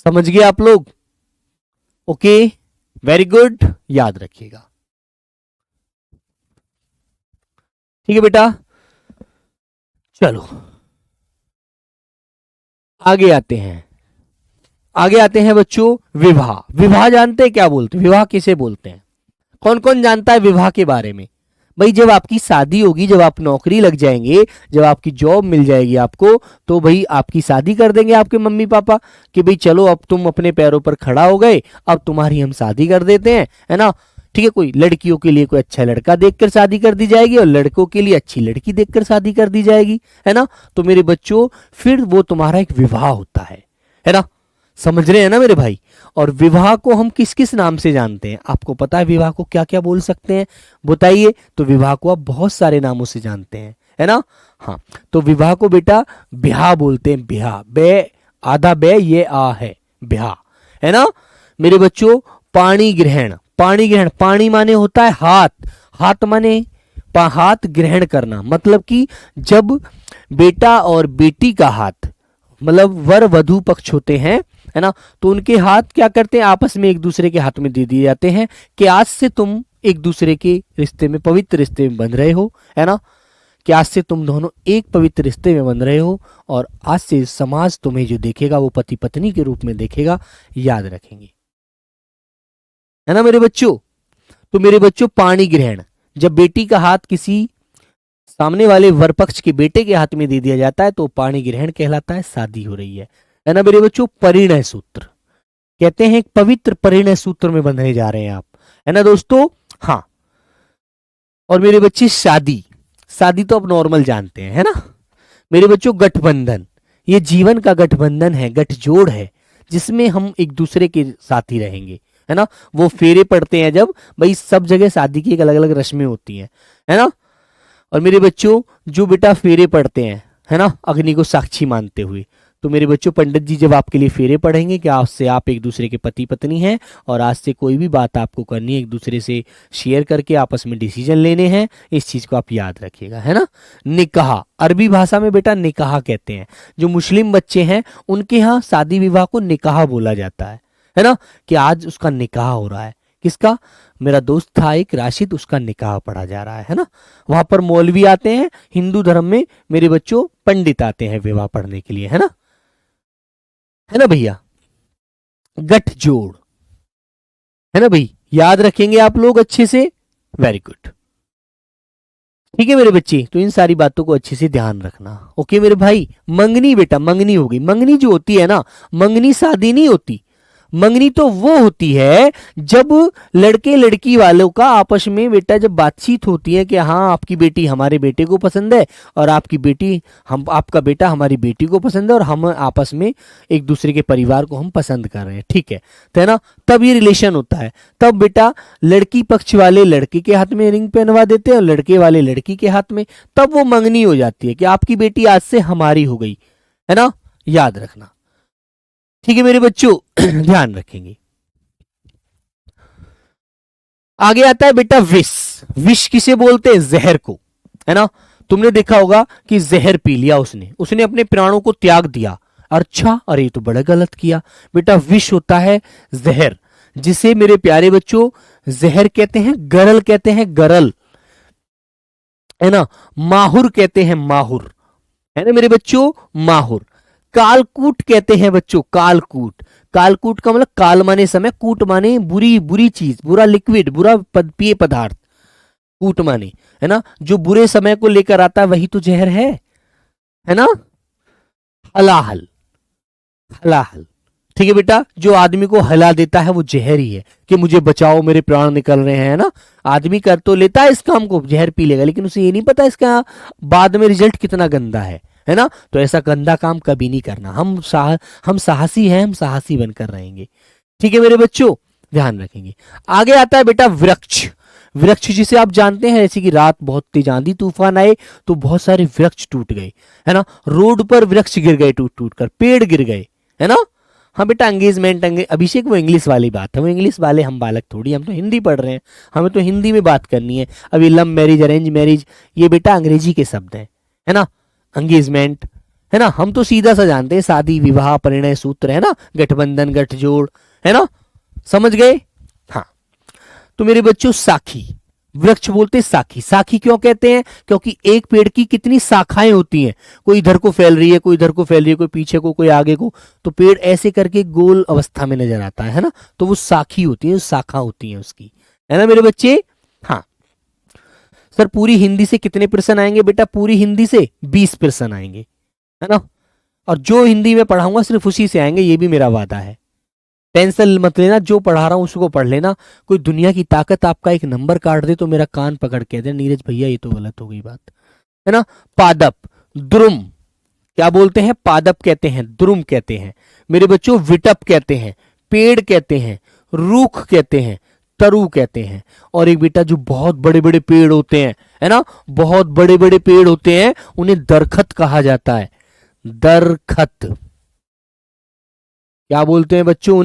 समझ गए आप लोग? ओके, वेरी गुड, याद रखिएगा, ठीक है बेटा। चलो आगे आते हैं, आगे आते हैं बच्चों विवाह। विवाह जानते हैं क्या बोलते हैं? विवाह किसे बोलते हैं? कौन कौन जानता है विवाह के बारे में? भाई जब आपकी शादी होगी, जब आप नौकरी लग जाएंगे, जब आपकी जॉब मिल जाएगी आपको, तो भाई आपकी शादी कर देंगे आपके मम्मी पापा कि भाई चलो अब तुम अपने पैरों पर खड़ा हो गए, अब तुम्हारी हम शादी कर देते हैं, है ना। ठीक है, कोई लड़कियों के लिए कोई अच्छा लड़का देखकर शादी कर दी जाएगी और लड़कों के लिए अच्छी लड़की देखकर शादी कर दी जाएगी, है ना। तो मेरे बच्चों फिर वो तुम्हारा एक विवाह होता है ना। समझ रहे हैं ना मेरे भाई। और विवाह को हम किस किस नाम से जानते हैं? आपको पता है विवाह को क्या क्या बोल सकते हैं? बताइए। तो विवाह को आप बहुत सारे नामों से जानते हैं, है ना। हाँ, तो विवाह को बेटा ब्याह बोलते हैं, ब्याह, बे आधा बे ये आ है, ब्याह, है ना मेरे बच्चों। पाणी ग्रहण, पाणी ग्रहण, पाणी माने होता है हाथ, हाथ माने हाथ ग्रहण करना, मतलब कि जब बेटा और बेटी का हाथ, मतलब वर वधू पक्ष होते हैं, है ना, तो उनके हाथ क्या करते हैं? आपस में एक दूसरे के हाथ में दे दिए जाते हैं कि आज से तुम एक दूसरे के रिश्ते में, पवित्र रिश्ते में बंध रहे हो, है ना। कि आज से तुम दोनों एक पवित्र रिश्ते में बंध रहे हो और आज से समाज तुम्हें जो देखेगा वो पति पत्नी के रूप में देखेगा, याद रखेंगे, है ना मेरे बच्चों। तो मेरे बच्चों, पाणी ग्रहण, जब बेटी का हाथ किसी सामने वाले वर पक्ष के बेटे के हाथ में दे दिया जाता है तो पाणी ग्रहण कहलाता है, शादी हो रही है ना मेरे बच्चों। परिणय सूत्र कहते हैं, एक पवित्र परिणय सूत्र में बंधने जा रहे हैं आप, है ना दोस्तों। हाँ, और मेरे बच्चे, शादी, शादी तो आप नॉर्मल जानते हैं, है ना मेरे बच्चों। गठबंधन, ये जीवन का गठबंधन है, गठजोड़ है, जिसमें हम एक दूसरे के साथ ही रहेंगे, है ना। वो फेरे पड़ते हैं जब, भाई सब जगह शादी की एक अलग अलग रस्में होती हैं, है ना। और मेरे बच्चों, जो बेटा फेरे पड़ते हैं, है ना, अग्नि को साक्षी मानते हुए, तो मेरे बच्चों पंडित जी जब आपके लिए फेरे पढ़ेंगे कि आज से आप एक दूसरे के पति पत्नी हैं और आज से कोई भी बात आपको करनी है एक दूसरे से शेयर करके आपस में डिसीजन लेने हैं, इस चीज को आप याद रखिएगा, है ना। निकाह, अरबी भाषा में बेटा निकाह कहते हैं। जो मुस्लिम बच्चे हैं उनके यहाँ शादी विवाह को निकाह बोला जाता है ना, कि आज उसका निकाह हो रहा है। किसका? मेरा दोस्त था एक राशिद, उसका निकाह पढ़ा जा रहा है ना। वहां पर मौलवी आते हैं, हिंदू धर्म में मेरे बच्चों पंडित आते हैं विवाह पढ़ने के लिए, है ना भैया। गठजोड़, है ना भाई, याद रखेंगे आप लोग अच्छे से, वेरी गुड, ठीक है मेरे बच्चे। तो इन सारी बातों को अच्छे से ध्यान रखना, ओके मेरे भाई। मंगनी बेटा, मंगनी होगी, मंगनी जो होती है ना, मंगनी शादी नहीं होती। मंगनी तो वो होती है जब लड़के लड़की वालों का आपस में बेटा जब बातचीत होती है कि हाँ आपकी बेटी हमारे बेटे को पसंद है और आपकी बेटी आपका बेटा हमारी बेटी को पसंद है और हम आपस में एक दूसरे के परिवार को हम पसंद कर रहे हैं, ठीक है, तो है ना, तब ये रिलेशन होता है। तब बेटा लड़की पक्ष वाले लड़के के हाथ में रिंग पहनवा देते हैं और लड़के वाले लड़की के हाथ में, तब वो मंगनी हो जाती है कि आपकी बेटी आज से हमारी हो गई, है ना, याद रखना, ठीक है मेरे बच्चों। ध्यान रखेंगे। आगे आता है बेटा विष। विष किसे बोलते हैं? जहर को, है ना। तुमने देखा होगा कि जहर पी लिया उसने, उसने अपने प्राणों को त्याग दिया। अच्छा, अरे ये तो बड़ा गलत किया बेटा। विष होता है जहर, जिसे मेरे प्यारे बच्चों जहर कहते हैं, गरल कहते हैं, गरल, है ना। माहुर कहते हैं, माहुर, है ना मेरे बच्चों, माहुर। कालकूट कहते हैं बच्चों, कालकूट। कालकूट का मतलब काल माने समय, कूट माने बुरी, बुरी चीज, बुरा लिक्विड, बुरा पेय पदार्थ, कूट माने, है ना, जो बुरे समय को लेकर आता है वही तो जहर है ना। हलाहल, हलाहल, ठीक है बेटा, जो आदमी को हला देता है वो जहर ही है कि मुझे बचाओ मेरे प्राण निकल रहे हैं, है ना। आदमी कर तो लेता है इस काम को, जहर पी लेगा, लेकिन उसे ये नहीं पता इसका बाद में रिजल्ट कितना गंदा है ना। तो ऐसा गंदा काम कभी नहीं करना। हम साहसी हैं, हम साहसी बनकर रहेंगे, ठीक है मेरे बच्चों, ध्यान रखेंगे। आगे आता है बेटा वृक्ष। वृक्ष जिसे आप जानते हैं, जैसे कि रात बहुत तेज आंधी तूफान आए तो बहुत सारे वृक्ष टूट गए, है ना। रोड पर वृक्ष गिर गए, टूट टूट कर पेड़ गिर गए, है ना। हाँ बेटा, एंगेजमेंट, अभिषेक वो इंग्लिश वाली बात है, वो इंग्लिश वाले हम बालक थोड़ी, हम तो हिंदी पढ़ रहे हैं, हमें तो हिंदी में बात करनी है। अभी लव मैरिज, अरेंज मैरिज, ये बेटा अंग्रेजी के शब्द हैं, है ना। एंगेजमेंट, है ना, हम तो सीधा सा जानते हैं, शादी विवाह परिणय सूत्र, है ना, गठबंधन गठजोड़, है ना, समझ गए। हाँ, तो मेरे बच्चों साखी, वृक्ष बोलते साखी। साखी क्यों कहते हैं? क्योंकि एक पेड़ की कितनी शाखाएं होती हैं, कोई इधर को फैल रही है, कोई इधर को फैल रही है, कोई पीछे को, कोई आगे को, तो पेड़ ऐसे करके गोल अवस्था में नजर आता है ना, तो वो साखी होती है, शाखा होती है उसकी, है ना मेरे बच्चे। हाँ सर, पूरी हिंदी से कितने प्रश्न आएंगे बेटा? पूरी हिंदी से 20 प्रश्न आएंगे, है ना, और जो हिंदी में पढ़ाऊंगा सिर्फ उसी से आएंगे, ये भी मेरा वादा है। टेंशन मत लेना, जो पढ़ा रहा हूं उसको पढ़ लेना। कोई दुनिया की ताकत आपका एक नंबर काट दे तो मेरा कान पकड़ के दे, नीरज भैया ये तो गलत हो गई बात, है ना। पादप, द्रुम, क्या बोलते हैं? पादप कहते हैं, द्रुम कहते हैं मेरे बच्चों, विटप कहते हैं, पेड़ कहते हैं, रूख कहते हैं, तरु कहते हैं। और एक बेटा जो बहुत बड़े बड़े पेड़ होते हैं, है ना, बहुत बड़े बड़े पेड़ होते हैं, उन्हें दरखत कहा जाता है। दरखत, क्या बोलते हैं बच्चों?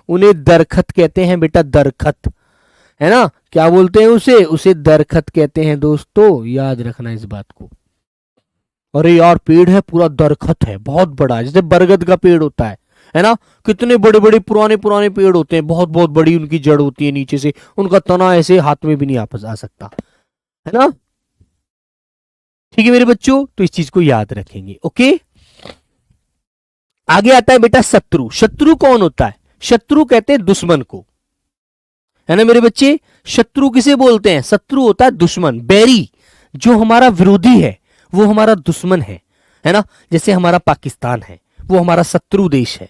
उन्हें दरखत कहते हैं बेटा, दरखत, है ना। क्या बोलते हैं उसे दरखत कहते हैं दोस्तों, याद रखना इस बात को। अरे यार, पेड़ है पूरा दरखत है, बहुत बड़ा, जैसे बरगद का पेड़ होता है ना। कितने बड़े बड़े पुराने पुराने पेड़ होते हैं, बहुत बहुत बड़ी उनकी जड़ होती है, नीचे से उनका तना ऐसे हाथ में भी नहीं आ सकता, है ना। ठीक है मेरे बच्चों, तो इस चीज को याद रखेंगे। ओके, आगे आता है बेटा शत्रु। शत्रु कौन होता है? शत्रु कहते हैं दुश्मन को, है ना मेरे बच्चे। शत्रु किसे बोलते हैं? शत्रु होता है दुश्मन, बैरी। जो हमारा विरोधी है वो हमारा दुश्मन है ना। जैसे हमारा पाकिस्तान है, वो हमारा शत्रु देश है।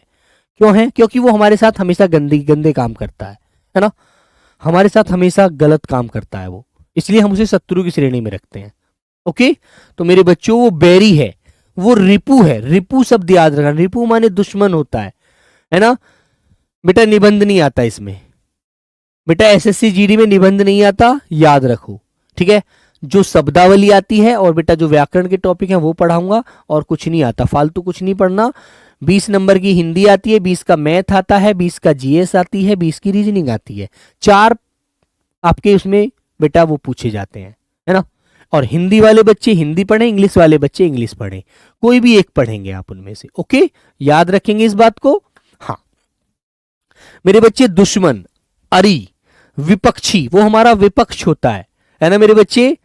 क्यों है? क्योंकि वो हमारे साथ हमेशा गंदे गंदे काम करता है ना। हमारे साथ हमेशा गलत काम करता है वो, इसलिए हम उसे शत्रु की श्रेणी में रखते हैं। ओके, तो मेरे बच्चों वो बैरी है, वो रिपु है। रिपु शब्द याद रखना, रिपु माने दुश्मन होता है ना बेटा। निबंध नहीं आता इसमें बेटा, एसएससी जीडी में निबंध नहीं आता, याद रखो। ठीक है, जो शब्दावली आती है और बेटा जो व्याकरण के टॉपिक हैं वो पढ़ाऊंगा, और कुछ नहीं आता, फालतू कुछ नहीं पढ़ना। 20 नंबर की हिंदी आती है, 20 का मैथ आता है, 20 का जीएस आती है, 20 की रीजनिंग आती है। 4 आपके उसमें बेटा वो पूछे जाते हैं, है ना। और हिंदी वाले बच्चे हिंदी पढ़ें, इंग्लिश वाले बच्चे इंग्लिश पढ़ें, कोई भी एक पढ़ेंगे आप उनमें से। ओके, याद रखेंगे इस बात को। हाँ मेरे बच्चे, दुश्मन, अरी, विपक्षी, वो हमारा विपक्ष होता है ना मेरे बच्चे।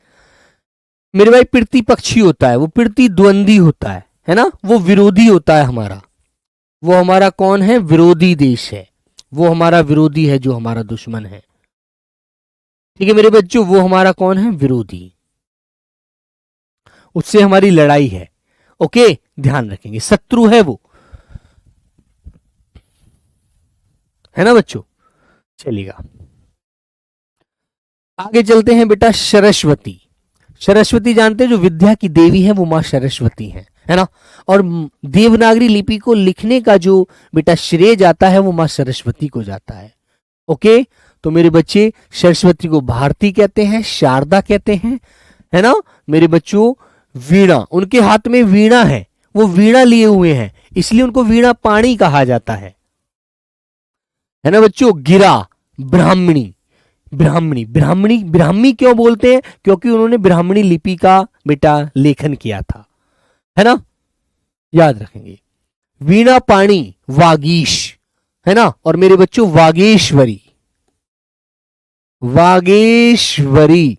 मेरे भाई प्रतिपक्षी होता है, वो प्रतिद्वंदी होता है ना। वो विरोधी होता है हमारा। वो हमारा कौन है? विरोधी देश है। वो हमारा विरोधी है जो हमारा दुश्मन है। ठीक है मेरे बच्चों, वो हमारा कौन है? विरोधी, उससे हमारी लड़ाई है। ओके, ध्यान रखेंगे, शत्रु है वो, है ना बच्चों। चलिएगा आगे चलते हैं बेटा। सरस्वती। सरस्वती जानते हैं, जो विद्या की देवी है वो मां सरस्वती है ना। और देवनागरी लिपि को लिखने का जो बेटा श्रेय जाता है वो मां सरस्वती को जाता है। ओके, तो मेरे बच्चे सरस्वती को भारती कहते हैं, शारदा कहते हैं, है ना मेरे बच्चों। वीणा, उनके हाथ में वीणा है, वो वीणा लिए हुए हैं, इसलिए उनको वीणा पाणी कहा जाता है ना बच्चों। गिरा, ब्राह्मणी। ब्राह्मणी, ब्राह्मणी, ब्राह्मी क्यों बोलते हैं? क्योंकि उन्होंने ब्राह्मणी लिपि का बेटा लेखन किया था, है ना, याद रखेंगे। वीणा पाणी, वागीश, है ना। और मेरे बच्चों वागेश्वरी। वागेश्वरी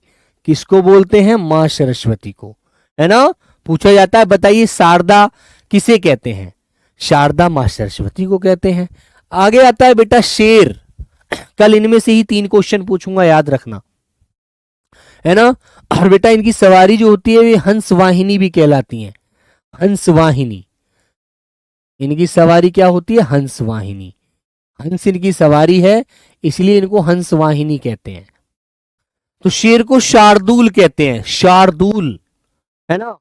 किसको बोलते हैं? मां सरस्वती को, है ना। पूछा जाता है बताइए शारदा किसे कहते हैं? शारदा मां सरस्वती को कहते हैं। आगे आता है बेटा शेर। कल इनमें से ही 3 क्वेश्चन पूछूंगा, याद रखना, है ना। और बेटा इनकी सवारी जो होती है वे हंस वाहिनी भी कहलाती है। हंस वाहिनी, इनकी सवारी क्या होती है? हंस वाहिनी। हंस इनकी सवारी है, इसलिए इनको हंस वाहिनी कहते हैं। तो शेर को शार्दूल कहते हैं, शार्दूल, है ना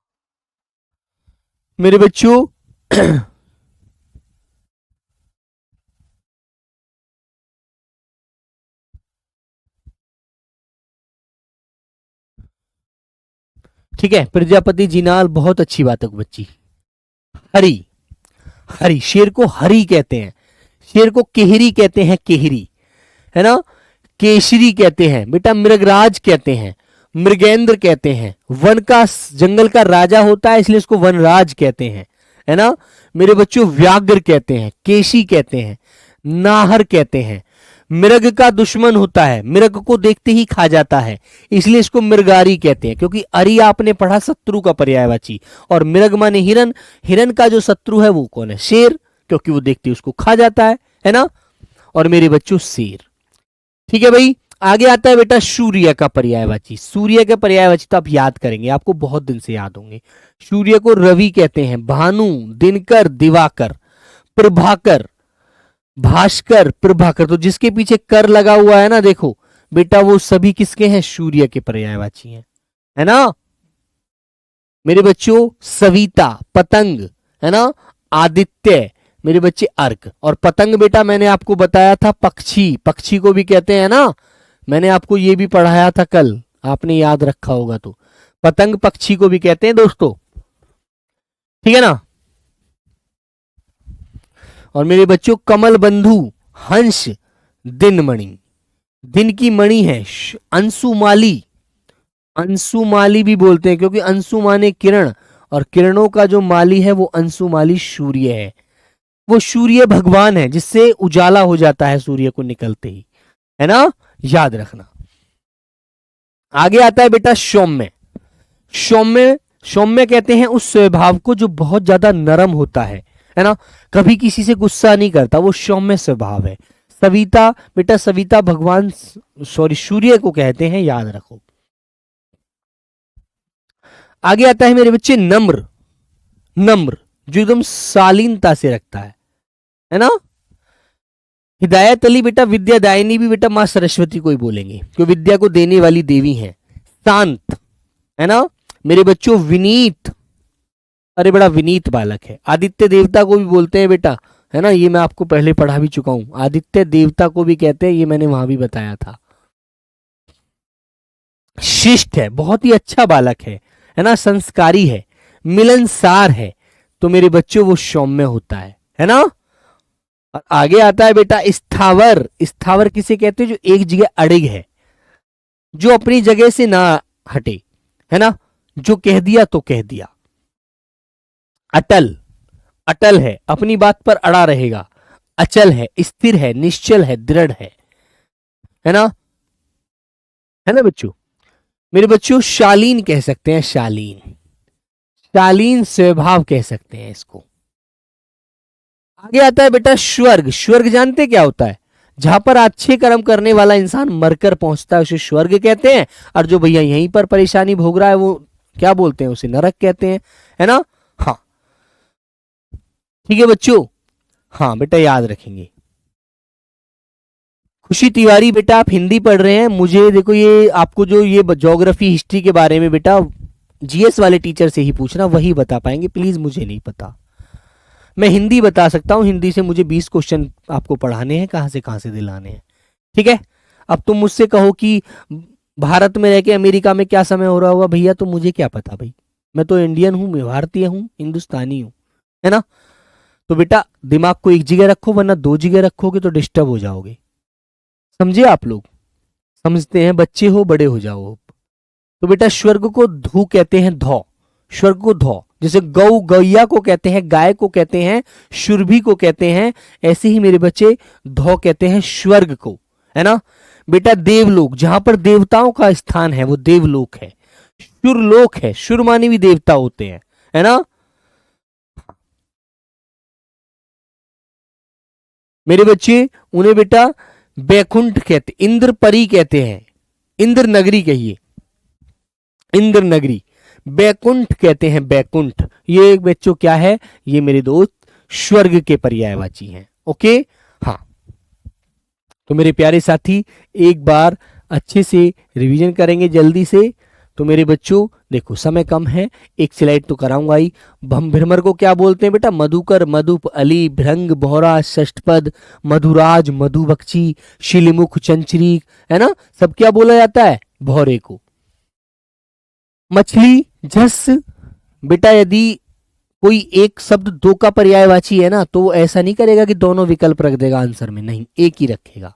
मेरे बच्चों। ठीक है, प्रजापति जिनाल, बहुत अच्छी बात है बच्ची। हरी, हरी, शेर को हरी कहते हैं। शेर को केहरी कहते हैं, केहरी, है ना। केशरी कहते हैं बेटा, मृगराज कहते हैं, मृगेंद्र कहते हैं। वन का, जंगल का राजा होता है इसलिए इसको वनराज कहते हैं, है ना मेरे बच्चों। व्याघ्र कहते हैं, केशी कहते हैं, नाहर कहते हैं। मृग का दुश्मन होता है, मृग को देखते ही खा जाता है, इसलिए इसको मृगारी कहते हैं। क्योंकि अरि आपने पढ़ा शत्रु का पर्यायवाची, और मृग माने हिरन। हिरन का जो शत्रु है वो कौन है? शेर, क्योंकि वो देखते ही उसको खा जाता है ना। और मेरे बच्चों शेर। ठीक है भाई, आगे आता है बेटा सूर्य का पर्यायवाची। सूर्य के पर्यायवाची तो आप याद करेंगे, आपको बहुत दिन से याद होंगे। सूर्य को रवि कहते हैं, भानु, दिनकर, दिवाकर, प्रभाकर, भास्कर, प्रभाकर। तो जिसके पीछे कर लगा हुआ है ना, देखो बेटा वो सभी किसके हैं? सूर्य के पर्यायवाची हैं, है ना मेरे बच्चों। सविता, पतंग, है ना। आदित्य मेरे बच्चे अर्क। और पतंग बेटा मैंने आपको बताया था पक्षी, पक्षी को भी कहते हैं ना। मैंने आपको ये भी पढ़ाया था कल, आपने याद रखा होगा। तो पतंग पक्षी को भी कहते हैं दोस्तों, ठीक है ना। और मेरे बच्चों कमल बंधु, हंस, दिनमणि, दिन की मणि है। अंशुमाली, अंशुमाली भी बोलते हैं, क्योंकि अंशु माने किरण, और किरणों का जो माली है वो अंशुमाली सूर्य है। वो सूर्य भगवान है, जिससे उजाला हो जाता है सूर्य को निकलते ही, है ना, याद रखना। आगे आता है बेटा सौम्य। सौम्य सौम्य कहते हैं उस स्वभाव को जो बहुत ज्यादा नरम होता है ना, कभी किसी से गुस्सा नहीं करता, वो सौम्य स्वभाव है। सविता, बेटा सविता भगवान सॉरी सूर्य को कहते हैं, याद रखो। आगे आता है मेरे बच्चे नम्र। नम्र जो एकदम शालीनता से रखता है ना। हिदायत अली बेटा विद्यादायिनी भी बेटा माँ सरस्वती को ही बोलेंगे, क्योंकि विद्या को देने वाली देवी हैं। शांत है ना मेरे बच्चों। विनीत, अरे बड़ा विनीत बालक है। आदित्य देवता को भी बोलते हैं बेटा, है ना, ये मैं आपको पहले पढ़ा भी चुका हूं। आदित्य देवता को भी कहते हैं, ये मैंने वहां भी बताया था। शिष्ट है, बहुत ही अच्छा बालक है ना, संस्कारी है, मिलनसार है। तो मेरे बच्चों वो सौम्य होता है ना। और आगे आता है बेटा स्थावर। स्थावर किसे कहते हैं? जो एक जगह अड़िग है, जो अपनी जगह से ना हटे, है ना, जो कह दिया तो कह दिया। अटल, अटल है, अपनी बात पर अड़ा रहेगा। अचल है, स्थिर है, निश्चल है, दृढ़ है ना, है ना बच्चों। मेरे बच्चों शालीन कह सकते हैं, शालीन, शालीन स्वभाव कह सकते हैं इसको। आगे आता है बेटा स्वर्ग। स्वर्ग जानते क्या होता है? जहां पर अच्छे कर्म करने वाला इंसान मरकर पहुंचता है उसे स्वर्ग कहते हैं, और जो भैया यहीं पर परेशानी भोग रहा है वो क्या बोलते हैं? उसे नरक कहते हैं, है ना। हाँ ठीक है बच्चों, हाँ बेटा याद रखेंगे। खुशी तिवारी बेटा आप हिंदी पढ़ रहे हैं, मुझे देखो ये आपको जो ये ज्योग्राफी हिस्ट्री के बारे में बेटा जीएस वाले टीचर से ही पूछना, वही बता पाएंगे, प्लीज मुझे नहीं पता। मैं हिंदी बता सकता हूं, हिंदी से मुझे 20 क्वेश्चन आपको पढ़ाने हैं, कहां से दिलाने हैं, ठीक है। अब तुम मुझसे कहो कि भारत में रह के अमेरिका में क्या समय हो रहा होगा, भैया तो मुझे क्या पता भाई, मैं तो इंडियन हूं, मैं भारतीय हूं, हिंदुस्तानी हूं, है ना। तो बेटा दिमाग को एक जगह रखो, वरना दो जगह रखोगे तो डिस्टर्ब हो जाओगे, समझे आप लोग? समझते हैं, बच्चे हो बड़े हो जाओ। तो बेटा स्वर्ग को धू कहते हैं, धौ, स्वर्ग को धौ। जैसे गौ गैया को कहते हैं, गाय को कहते हैं, शुरभि को कहते हैं, ऐसे ही मेरे बच्चे धौ कहते हैं स्वर्ग को, है ना। बेटा देवलोक, जहां पर देवताओं का स्थान है वो देवलोक है। शुरलोक है, शुर माने भी देवता होते हैं, है ना। मेरे बच्चे उन्हें बेटा बैकुंठ कहते, इंद्र परी कहते हैं, इंद्र नगरी कहिए, इंद्र नगरी, बैकुंठ कहते हैं, बैकुंठ। ये बच्चों क्या है? ये मेरे दोस्त स्वर्ग के पर्यायवाची हैं, ओके। हाँ तो मेरे प्यारे साथी एक बार अच्छे से रिवीजन करेंगे जल्दी से। तो मेरे बच्चों देखो समय कम है, एक स्लाइड तो कराऊंगा ही। हम भ्रमर को क्या बोलते हैं बेटा? मधुकर, मधुप, अली, भृंग, भौरा, षष्ठपद, मधुराज, मधुबक्षी, शिलिमुख, चंचरीक, है ना, सब क्या बोला जाता है? भौरे को। मछली, झस, बेटा यदि कोई एक शब्द दो का पर्यायवाची है ना, तो वो ऐसा नहीं करेगा कि दोनों विकल्प रख देगा आंसर में, नहीं, एक ही रखेगा।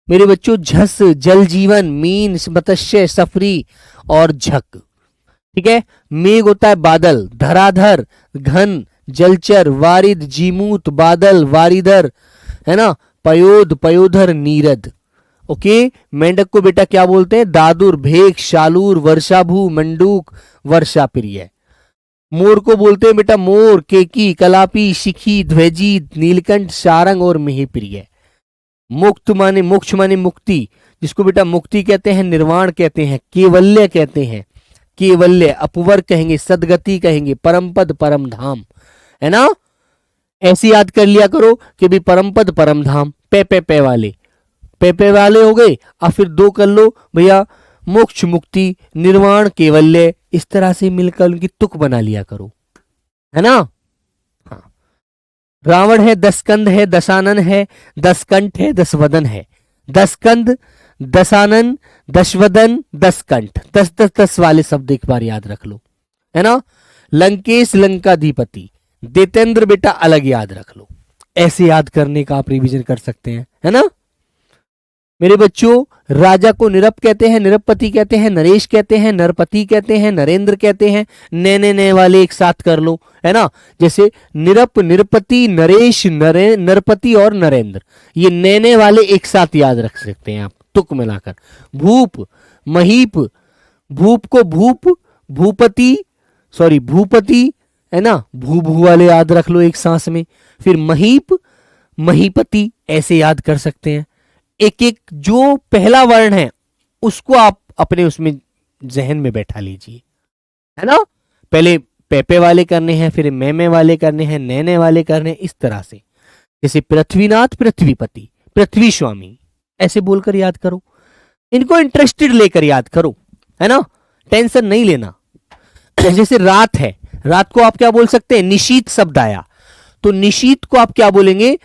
मेरे बच्चों झस जल जीवन, मीन, मत्स्य, सफरी और झक, ठीक है। मेघ होता है बादल, धराधर, घन, जलचर, वारिद, जीमूत, बादल, वारिधर, है ना, पयोद, पयोधर, नीरद, ओके। मेंढक को बेटा क्या बोलते हैं? दादुर, भेक, शालूर, वर्षाभू, मंडूक, वर्षा प्रिय। मोर को बोलते हैं बेटा मोर, केकी, कलापी, शिखी, ध्वजी, नीलकंठ, सारंग और मेहप्रिय। मुक्त माने मोक्ष माने मुक्ति, जिसको बेटा मुक्ति कहते हैं, निर्वाण कहते हैं, केवल्य कहते हैं, केवल्य, अपवर कहेंगे, सदगति कहेंगे, परम पद, परम धाम, है ना। ऐसे याद कर लिया करो कि भी परम पद परम धाम, पे वाले हो गए, और फिर दो कर लो भैया, मोक्ष, मुक्ति, निर्वाण, केवल्य, इस तरह से मिलकर उनकी तुक बना लिया करो, है ना। हाँ रावण है, 10 कंध है, दशानन है, 10 कंठ है, 10 वदन है, 10 कंध, दशानन, 10 वदन, 10 कंठ, 10 वाले शब्द एक बार याद रख लो, है ना। लंकेश, लंकाधिपति, देतेंद्र बेटा अलग याद रख लो। ऐसे याद करने का आप रिवीजन कर सकते हैं, है ना। मेरे बच्चों राजा को निरप कहते हैं, निरपति कहते हैं, नरेश कहते हैं, नरपति कहते हैं, नरेंद्र कहते हैं। ने वाले एक साथ कर लो, है ना। जैसे निरप, निरपति, नरेश, नरपति और नरेंद्र, ये ने वाले एक साथ याद रख सकते हैं आप तुक मिलाकर। भूप, महीप, भूप को भूप, भूपति, सॉरी भूपति, है ना, भू भू वाले याद रख लो एक सांस में। फिर महीप, महीपति, ऐसे याद कर सकते हैं। एक एक जो पहला वर्ण है उसको आप अपने उसमें जहन में बैठा लीजिए, है ना। पहले पेपे वाले करने हैं, फिर मैमे वाले करने हैं, नैने वाले करने हैं, इस तरह से। जैसे पृथ्वीनाथ, पृथ्वीपति, पृथ्वी स्वामी, ऐसे बोलकर याद करो। इनको इंटरेस्टेड लेकर याद करो, है ना, टेंशन नहीं लेना। जैसे रात है, रात को आप क्या बोल सकते हैं, निशीत शब्द आया, तो निशीत को आप क्या बोलेंगे,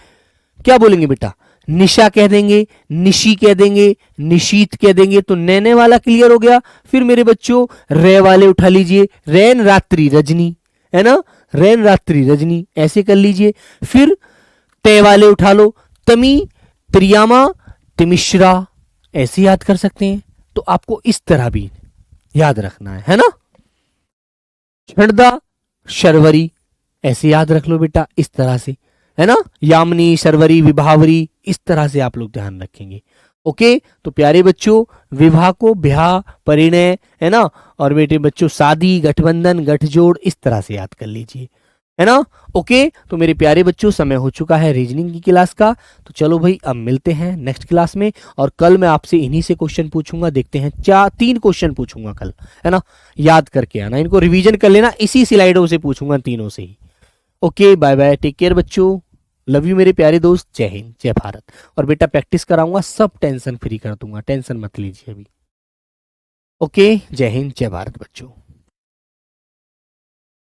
क्या बोलेंगे बेटा, निशा कह देंगे, निशी कह देंगे, निशीत कह देंगे। तो नैने वाला क्लियर हो गया। फिर मेरे बच्चों रे वाले उठा लीजिए, रैन रात्रि रजनी, है ना, रैन रात्रि रजनी, ऐसे कर लीजिए। फिर ते वाले उठा लो, तमी, त्रियामा, तिमिश्रा, ऐसे याद कर सकते हैं। तो आपको इस तरह भी याद रखना है ना। छंदा, शर्वरी, ऐसे याद रख लो बेटा, इस तरह से, है ना। यामिनी, शर्वरी, विभावरी, इस तरह से आप लोग ध्यान रखेंगे। ओके, तो प्यारे बच्चों, विवाह को ब्याह, परिणय, है ना, और बेटे बच्चों शादी, गठबंधन, गठजोड़, इस तरह से याद कर लीजिए, है ना। ओके, तो मेरे प्यारे बच्चों, समय हो चुका है रीजनिंग की क्लास का। तो चलो भाई, अब मिलते हैं नेक्स्ट क्लास में, और कल मैं आपसे इन्हीं से क्वेश्चन पूछूंगा। देखते हैं, 3 क्वेश्चन पूछूंगा कल, है ना। याद करके आना, इनको रिवीजन कर लेना, इसी स्लाइडों से पूछूंगा, तीनों से ही। Okay, bye bye, take care बच्चों, लव यू मेरे प्यारे दोस्त, जय हिंद, जय भारत। और बेटा प्रैक्टिस कराऊंगा, सब टेंशन फ्री कर दूंगा, टेंशन मत लीजिए अभी। ओके, जय हिंद, जय भारत बच्चों।